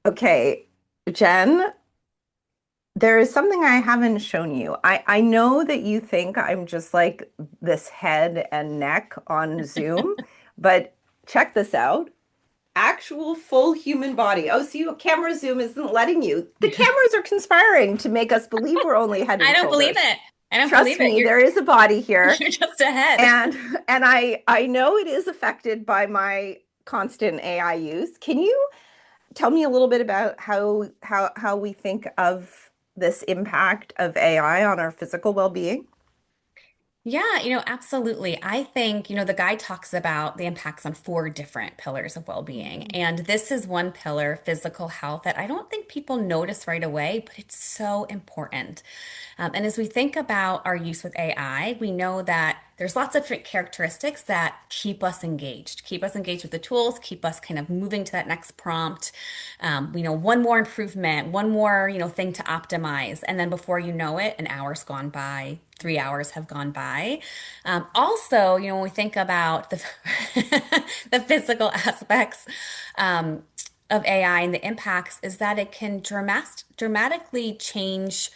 Okay, Jen, there is something I haven't shown you. I know that you think I'm just like this head and neck on Zoom, but check this out. Actual full human body. Oh, see, a camera zoom isn't letting you. The cameras are conspiring to make us believe we're only head I and don't believe shoulders. it. I don't believe Trust it. me, there is a body here, You're just ahead. and I know it is affected by my constant AI use. Can you tell me a little bit about how we think of this impact of AI on our physical well-being? Yeah, absolutely. I think, the guide talks about the impacts on four different pillars of well-being. Mhm. And this is one pillar, physical health, that I don't think people notice right away, but it's so important. And as we think about our use with AI, we know that there's lots of different characteristics that keep us engaged with the tools, keep us kind of moving to that next prompt. We know one more improvement, one more, thing to optimize. And then before you know it, an hour's gone by, 3 hours have gone by. Also, when we think about the, the physical aspects, um, of AI and the impacts is that it can dramatically change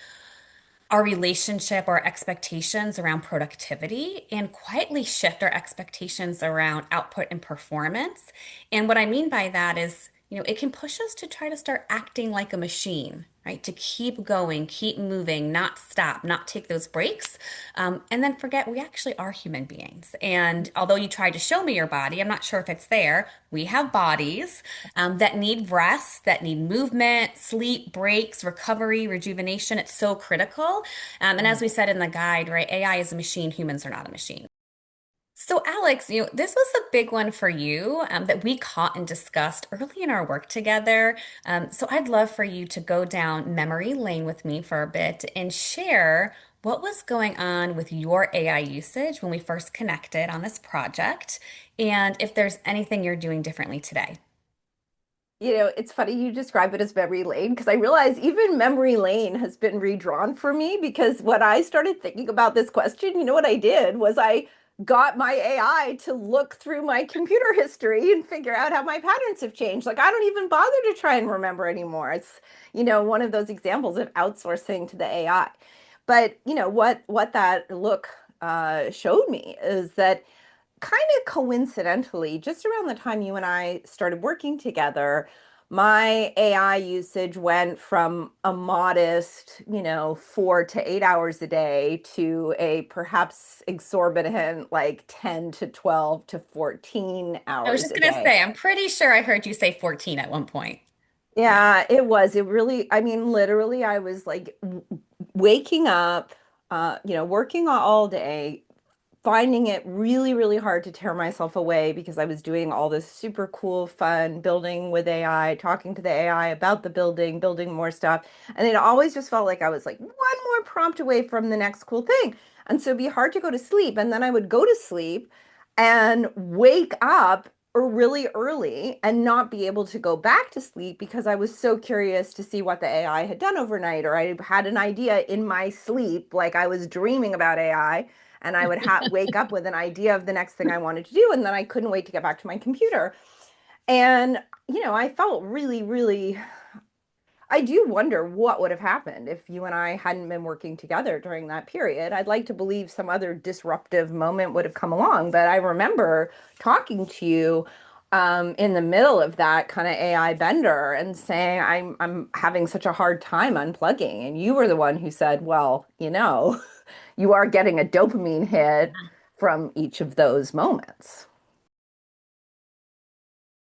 our relationship or expectations around productivity and quietly shift our expectations around output and performance. And what I mean by that is, it can push us to try to start acting like a machine, right? To keep going, keep moving, not stop, not take those breaks, and then forget we actually are human beings. And although you tried to show me your body, I'm not sure if it's there. We have bodies that need rest, that need movement, sleep, breaks, recovery, rejuvenation. It's so critical. And as we said in the guide, right, AI is a machine, humans are not a machine. So, Alex, this was a big one for you that we caught and discussed early in our work together. So, I'd love for you to go down memory lane with me for a bit and share what was going on with your AI usage when we first connected on this project, and if there's anything you're doing differently today. It's funny you describe it as memory lane because I realize even memory lane has been redrawn for me because when I started thinking about this question, you know what I did was I got my AI to look through my computer history and figure out how my patterns have changed. Like I don't even bother to try and remember anymore. It's, one of those examples of outsourcing to the AI. But, what that look showed me is that kind of coincidentally, just around the time you and I started working together, my AI usage went from a modest, 4 to 8 hours a day to a perhaps exorbitant like 10 to 12 to 14 I was hours just a gonna day. say, I'm pretty sure I heard you say 14 at one point. Yeah. Yeah, it was. It really, I mean, literally, I was like waking up, working all day, finding it really, really hard to tear myself away because I was doing all this super cool, fun building with AI, talking to the AI about the building, building more stuff. And it always just felt like I was like one more prompt away from the next cool thing. And so it'd be hard to go to sleep. And then I would go to sleep and wake up or really early and not be able to go back to sleep because I was so curious to see what the AI had done overnight, or I had an idea in my sleep, like I was dreaming about AI, and I would wake up with an idea of the next thing I wanted to do, and then I couldn't wait to get back to my computer. And I felt really, really. I do wonder what would have happened if you and I hadn't been working together during that period. I'd like to believe some other disruptive moment would have come along, but I remember talking to you in the middle of that kind of AI bender and saying I'm having such a hard time unplugging, and you were the one who said, "Well, you are getting a dopamine hit from each of those moments."